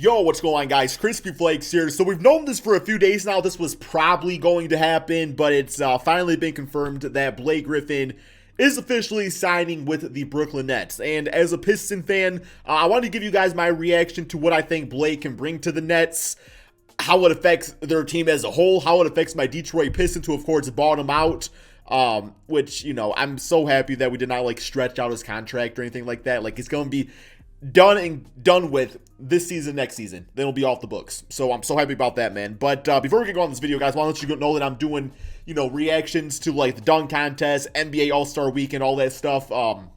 Yo, what's going on, guys? KrispyFlakes here. So we've known this for a few days now. This was probably going to happen, but it's finally been confirmed that Blake Griffin is officially signing with the Brooklyn Nets. And as a Piston fan, I wanted to give you guys my reaction to what I think Blake can bring to the Nets, how it affects their team as a whole, how it affects my Detroit Pistons, who of course bought him out. Which, you know, I'm so happy that we did not like stretch out his contract or anything like that. Like, it's going to be done with this season, next season. Then it'll be off the books. So I'm so happy about that, man. But before we get going on this video, guys, I want to let you know that I'm doing, you know, reactions to like the dunk contest, NBA All-Star Weekend, all that stuff. All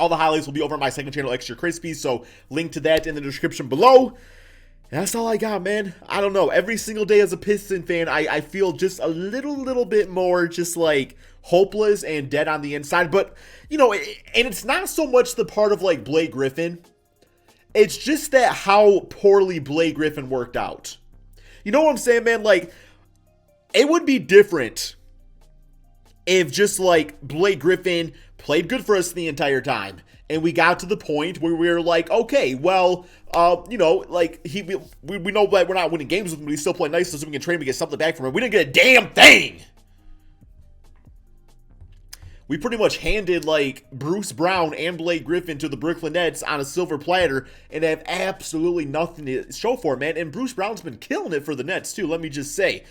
the highlights will be over on my second channel, Extra Crispy. So link to that in the description below. And that's all I got, man. I don't know. Every single day as a Piston fan, I feel just a little bit more just like hopeless and dead on the inside. But, you know, and it's not so much the part of like Blake Griffin. It's just that how poorly Blake Griffin worked out. You know what I'm saying, man? Like, it would be different if just like Blake Griffin played good for us the entire time. And we got to the point where we were like, okay, well, you know, like we know that we're not winning games with him, but he's still playing nice, so we can trade him and get something back from him. We didn't get a damn thing. We pretty much handed like Bruce Brown and Blake Griffin to the Brooklyn Nets on a silver platter and have absolutely nothing to show for it, man. And Bruce Brown's been killing it for the Nets too, let me just say.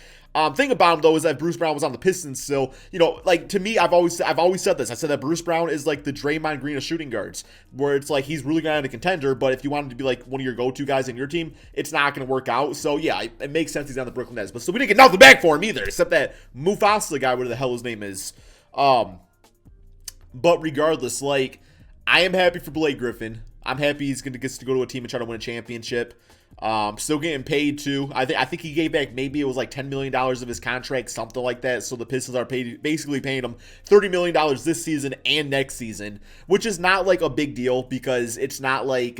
Thing about him though is that Bruce Brown was on the Pistons still. You know, like to me, I've always said this. I said that Bruce Brown is like the Draymond Green of shooting guards, where it's like he's really going to be a contender, but if you wanted to be like one of your go-to guys in your team, it's not going to work out. So yeah, it makes sense he's on the Brooklyn Nets. But so we didn't get nothing back for him either, except that Mufasa guy, whatever the hell his name is. But regardless, like, I am happy for Blake Griffin. I'm happy he's going to get to go to a team and try to win a championship. Still getting paid too. I think he gave back, maybe it was like $10 million of his contract, something like that. So the Pistons are basically paying him $30 million this season and next season, which is not like a big deal because it's not like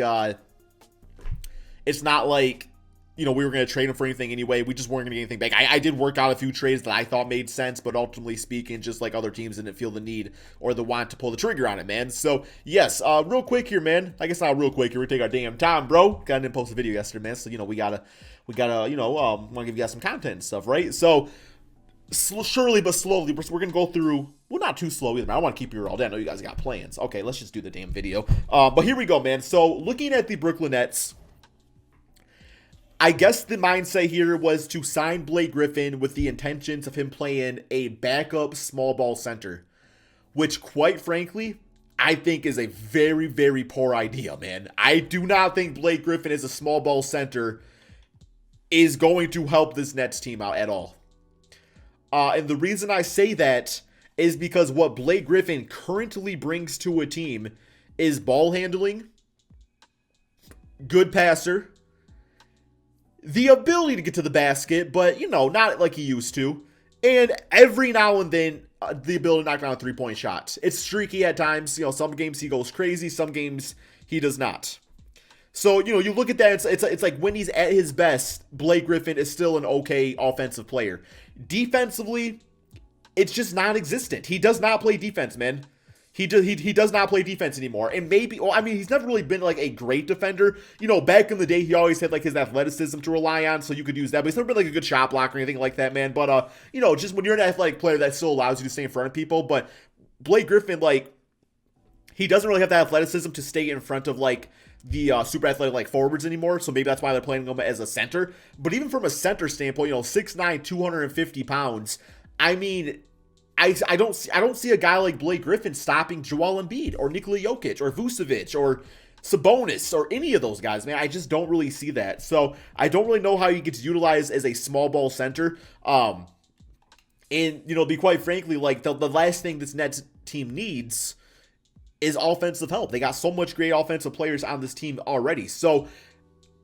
you know, we were going to trade him for anything anyway. We just weren't going to get anything back. I did work out a few trades that I thought made sense, but ultimately speaking, just like other teams didn't feel the need or the want to pull the trigger on it, man. So, yes, real quick here, man. I guess not real quick here. We take our damn time, bro. Got didn't post a video yesterday, man. So, you know, we gotta, you know, want to give you guys some content and stuff, right? So, surely but slowly, we're going to go through, well, not too slow either, man. I want to keep you here all day. I know you guys got plans. Okay, let's just do the damn video. But here we go, man. So, looking at the Brooklyn Nets, I guess the mindset here was to sign Blake Griffin with the intentions of him playing a backup small ball center, which quite frankly, I think is a very, very poor idea, man. I do not think Blake Griffin as a small ball center is going to help this Nets team out at all. And the reason I say that is because what Blake Griffin currently brings to a team is ball handling, good passer, the ability to get to the basket, but, you know, not like he used to. And every now and then, the ability to knock down three-point shots. It's streaky at times. You know, some games he goes crazy. Some games he does not. So, you know, you look at that, it's like when he's at his best, Blake Griffin is still an okay offensive player. Defensively, it's just non-existent. He does not play defense, man. He does not play defense anymore. And maybe, well, I mean, he's never really been like a great defender. You know, back in the day, he always had like his athleticism to rely on, so you could use that. But he's never been like a good shot blocker or anything like that, man. But, you know, just when you're an athletic player, that still allows you to stay in front of people. But Blake Griffin, like, he doesn't really have the athleticism to stay in front of like the super athletic like forwards anymore. So maybe that's why they're playing him as a center. But even from a center standpoint, you know, 6'9", 250 pounds, I mean, I don't see a guy like Blake Griffin stopping Joel Embiid or Nikola Jokic or Vucevic or Sabonis or any of those guys, man. I just don't really see that. So I don't really know how he gets utilized as a small ball center. And, you know, be quite frankly, like the last thing this Nets team needs is offensive help. They got so much great offensive players on this team already. So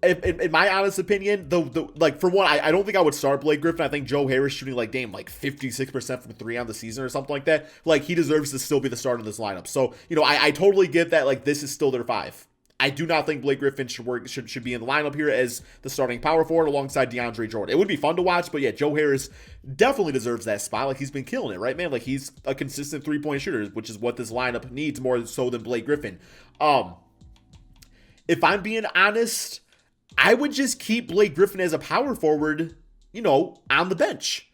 in my honest opinion, like for one, I don't think I would start Blake Griffin. I think Joe Harris shooting like 56% from three on the season or something like that. Like he deserves to still be the starter of this lineup. So, you know, I totally get that. Like this is still their five. I do not think Blake Griffin should be in the lineup here as the starting power forward alongside DeAndre Jordan. It would be fun to watch, but yeah, Joe Harris definitely deserves that spot. Like he's been killing it, right, man? Like he's a consistent three-point shooter, which is what this lineup needs more so than Blake Griffin. If I'm being honest, I would just keep Blake Griffin as a power forward, on the bench.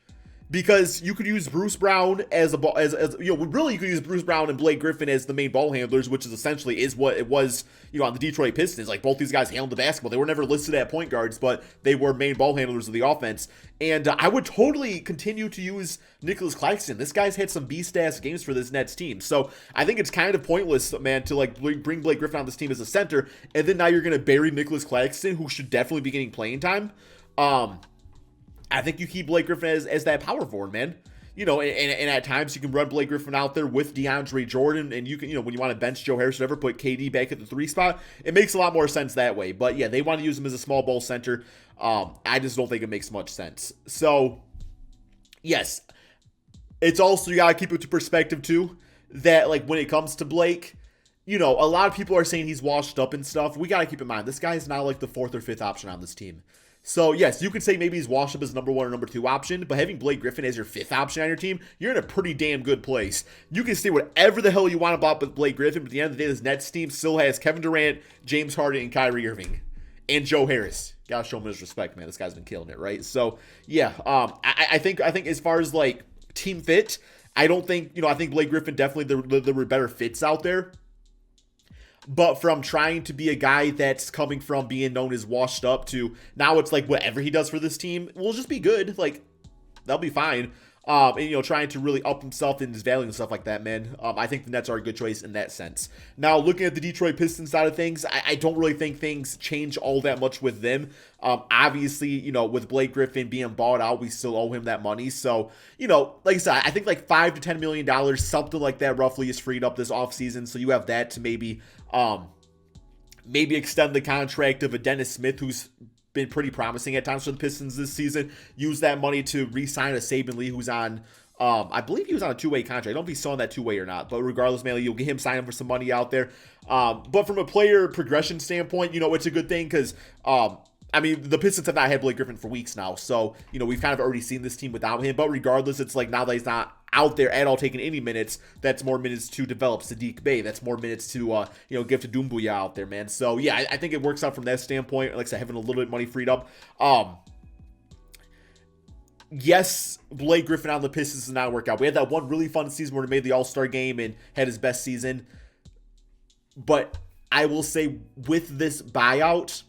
Because you could use Bruce Brown as really you could use Bruce Brown and Blake Griffin as the main ball handlers, which is essentially what it was, on the Detroit Pistons. Like, both these guys handled the basketball. They were never listed at point guards, but they were main ball handlers of the offense. And I would totally continue to use Nicholas Claxton. This guy's had some beast-ass games for this Nets team. So I think it's kind of pointless, man, to bring Blake Griffin on this team as a center, and then now you're going to bury Nicholas Claxton, who should definitely be getting playing time. I think you keep Blake Griffin as that power forward, man. And at times you can run Blake Griffin out there with DeAndre Jordan, and you can, when you want to bench Joe Harris, whatever, put KD back at the 3 spot. It makes a lot more sense that way. But yeah, they want to use him as a small ball center. I just don't think it makes much sense. So yes, it's also, you got to keep it to perspective too, that when it comes to Blake, a lot of people are saying he's washed up and stuff. We got to keep in mind, this guy is now the 4th or 5th option on this team. So, yes, you could say maybe he's washed up as number 1 or number 2 option, but having Blake Griffin as your 5th option on your team, you're in a pretty damn good place. You can say whatever the hell you want about with Blake Griffin, but at the end of the day, this Nets team still has Kevin Durant, James Harden, and Kyrie Irving, and Joe Harris. Gotta show him his respect, man. This guy's been killing it, right? So, yeah, I think as far as, team fit, I don't think, I think Blake Griffin definitely, there were better fits out there. But from trying to be a guy that's coming from being known as washed up to now it's whatever he does for this team will just be good. That'll be fine. And, trying to really up himself in his value and stuff like that, man. I think the Nets are a good choice in that sense. Now, looking at the Detroit Pistons side of things, I don't really think things change all that much with them. Obviously, with Blake Griffin being bought out, we still owe him that money. So, like I said, I think $5 to $10 million, something like that roughly is freed up this offseason. So you have that to maybe extend the contract of a Dennis Smith, who's been pretty promising at times for the Pistons this season. Use that money to re-sign a Saban Lee, who's on, I believe he was on a 2-way contract. I don't know if he's still on that 2-way or not, but regardless, man, you'll get him signed for some money out there. But from a player progression standpoint, it's a good thing because, the Pistons have not had Blake Griffin for weeks now, so, we've kind of already seen this team without him, but regardless, it's now that he's not out there at all taking any minutes, that's more minutes to develop Sadiq Bey, that's more minutes to, give to Doumbouya out there, man. So, yeah, I think it works out from that standpoint, like I said, having a little bit of money freed up. Yes, Blake Griffin on the Pistons did not work out. We had that one really fun season where he made the All-Star game and had his best season, but I will say with this buyout,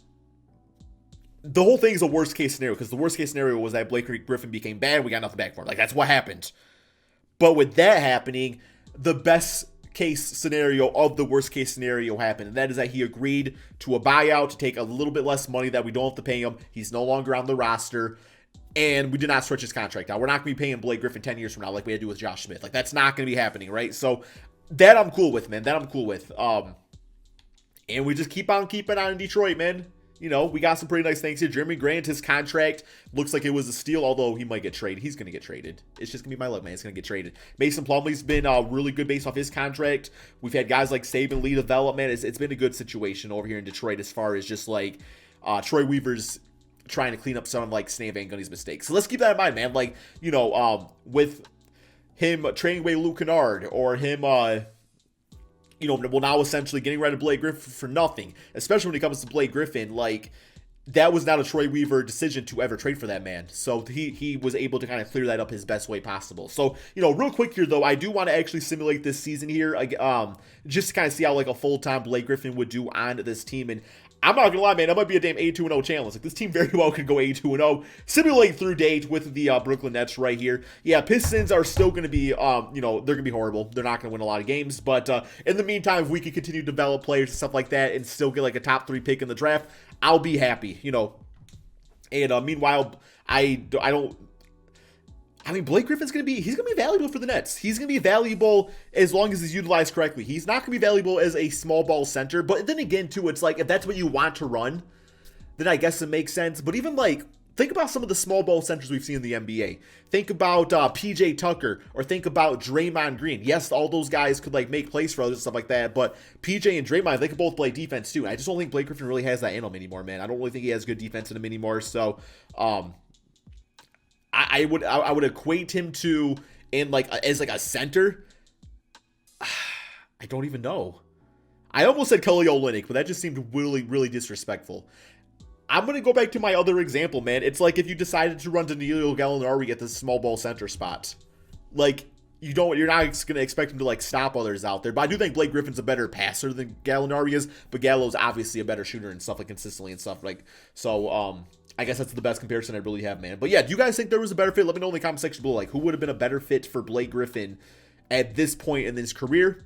the whole thing is a worst case scenario, because the worst case scenario was that Blake Griffin became bad. We got nothing back for him. That's what happened. But with that happening, the best case scenario of the worst case scenario happened. And that is that he agreed to a buyout to take a little bit less money that we don't have to pay him. He's no longer on the roster. And we did not stretch his contract out. We're not going to be paying Blake Griffin 10 years from now like we had to do with Josh Smith. That's not going to be happening, right? So that I'm cool with, man. That I'm cool with. And we just keep on keeping on in Detroit, man. We got some pretty nice things here. Jeremy Grant, his contract looks like it was a steal, although he might get traded. He's going to get traded. It's just going to be my luck, man. It's going to get traded. Mason Plumlee's been really good based off his contract. We've had guys like Saban Lee develop, man. It's been a good situation over here in Detroit as far as just Troy Weaver's trying to clean up some of Stan Van Gundy's mistakes. So let's keep that in mind, man. With him trading away Luke Kennard or him, well, now essentially getting rid of Blake Griffin for nothing, especially when it comes to Blake Griffin, that was not a Troy Weaver decision to ever trade for that man. So he was able to kind of clear that up his best way possible. So, real quick here, though, I do want to actually simulate this season here, just to kind of see how, a full-time Blake Griffin would do on this team. And I'm not gonna lie, man, that might be a damn 82-0 challenge. This team very well could go 82-0. Simulate through date with the Brooklyn Nets right here. Yeah, Pistons are still gonna be, they're gonna be horrible. They're not gonna win a lot of games. But in the meantime, if we can continue to develop players and stuff like that, and still get a top 3 pick in the draft, I'll be happy. And meanwhile, Blake Griffin's he's going to be valuable for the Nets. He's going to be valuable as long as he's utilized correctly. He's not going to be valuable as a small ball center, but then again, too, it's if that's what you want to run, then I guess it makes sense. But even think about some of the small ball centers we've seen in the NBA. Think about PJ Tucker, or think about Draymond Green. Yes, all those guys could make plays for others and stuff like that, but PJ and Draymond, they could both play defense too. And I just don't think Blake Griffin really has that in him anymore, man. I don't really think he has good defense in him anymore. So, I would equate him to as a center. I don't even know. I almost said Kelly Olynyk, but that just seemed really, really disrespectful. I'm going to go back to my other example, man. It's like if you decided to run Danilo Gallinari at the small ball center spot. Like, you're not going to expect him to, like, stop others out there. But I do think Blake Griffin's a better passer than Gallinari is. But Gallo's obviously a better shooter and stuff, like, consistently and stuff. Like, so, I guess that's the best comparison I really have, man. But yeah, do you guys think there was a better fit? Let me know in the comment section below. Like, who would have been a better fit for Blake Griffin at this point in his career?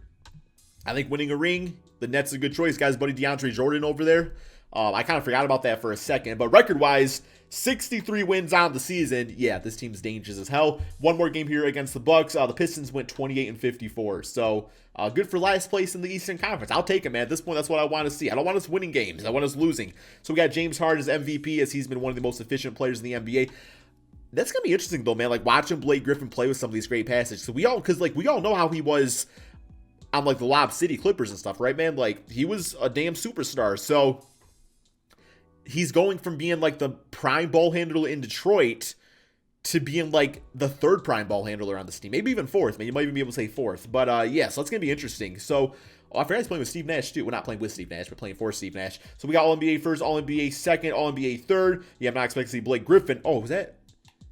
I think winning a ring, the Nets is a good choice. Guys, buddy DeAndre Jordan over there. I kind of forgot about that for a second. But record-wise, 63 wins on the season. Yeah, this team's dangerous as hell. One more game here against the Bucks. The Pistons went 28-54. So, good for last place in the Eastern Conference. I'll take it, man. At this point, that's what I want to see. I don't want us winning games. I want us losing. So, we got James Harden as MVP, as he's been one of the most efficient players in the NBA. That's going to be interesting, though, man. Like, watching Blake Griffin play with some of these great passes. So, we all know how he was on, like, the Lob City Clippers and stuff, right, man? Like, he was a damn superstar. So, he's going from being, like, the prime ball handler in Detroit to being, like, the third prime ball handler on this team. Maybe even fourth. Man, you might even be able to say fourth. But, yeah, so that's going to be interesting. So, I forgot he's playing with Steve Nash, too. We're not playing with Steve Nash. We're playing for Steve Nash. So, we got All-NBA first, All-NBA second, All-NBA third. Yeah, I'm not expecting to see Blake Griffin. Oh, was that...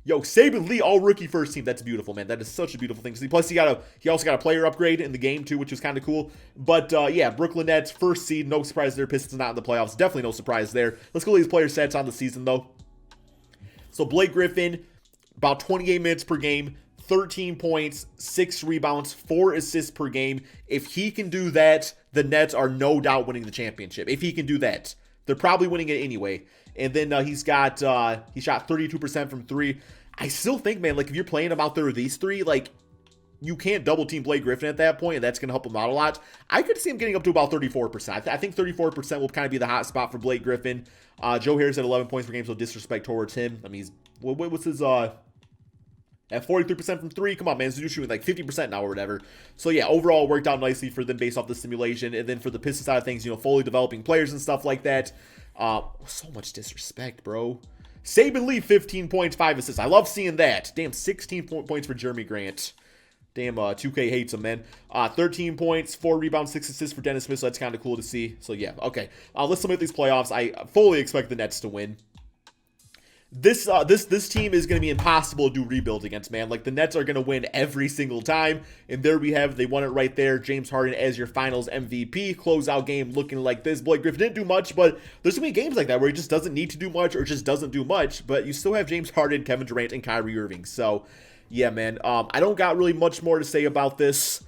Yo, Saban Lee, all-rookie first team. That's beautiful, man. That is such a beautiful thing to see. Plus, he also got a player upgrade in the game, too, which was kind of cool. But, yeah, Brooklyn Nets, first seed. No surprise there. Pistons not in the playoffs. Definitely no surprise there. Let's go to these player stats on the season, though. So, Blake Griffin, about 28 minutes per game, 13 points, 6 rebounds, 4 assists per game. If he can do that, the Nets are no doubt winning the championship. If he can do that. They're probably winning it anyway. And then he shot 32% from 3. I still think, man, like, if you're playing him out there with these 3, like, you can't double team Blake Griffin at that point, and that's going to help him out a lot. I could see him getting up to about 34%. I think 34% will kind of be the hot spot for Blake Griffin. Joe Harris at 11 points per game, so disrespect towards him. I mean, what's his, at 43% from 3? Come on, man, he's shooting like 50% now or whatever. So, yeah, overall, it worked out nicely for them based off the simulation. And then for the Pistons side of things, you know, fully developing players and stuff like that. So much disrespect, bro. Saban Lee, 15 points, 5 assists. I love seeing that. Damn, 16 points for Jeremy Grant. Damn, 2K hates him, man. 13 points, 4 rebounds, 6 assists for Dennis Smith, so that's kind of cool to see. So, yeah, okay. Let's look at these playoffs. I fully expect the Nets to win. This team is going to be impossible to do rebuild against, man. Like, the Nets are going to win every single time. And there we have, they won it right there. James Harden as your finals MVP. Closeout game looking like this. Blake Griffin didn't do much, but there's going to be games like that where he just doesn't need to do much or just doesn't do much. But you still have James Harden, Kevin Durant, and Kyrie Irving. So, yeah, man. I don't got really much more to say about this.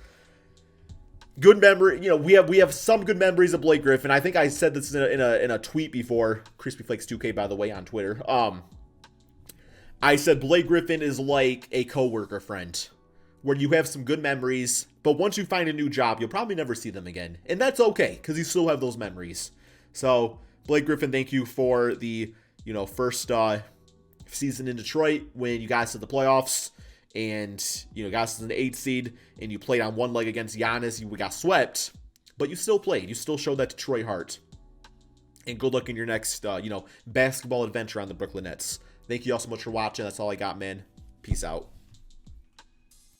Good memory, you know, we have some good memories of Blake Griffin. I think I said this in a tweet before. KrispyFlakes 2K, by the way, on Twitter. I said Blake Griffin is like a coworker friend, where you have some good memories, but once you find a new job, you'll probably never see them again, and that's okay because you still have those memories. So, Blake Griffin, thank you for the first season in Detroit when you guys to the playoffs. And, you know, guys was an 8th seed, and you played on one leg against Giannis. You got swept, but you still played. You still showed that Detroit heart. And good luck in your next, basketball adventure on the Brooklyn Nets. Thank you all so much for watching. That's all I got, man. Peace out.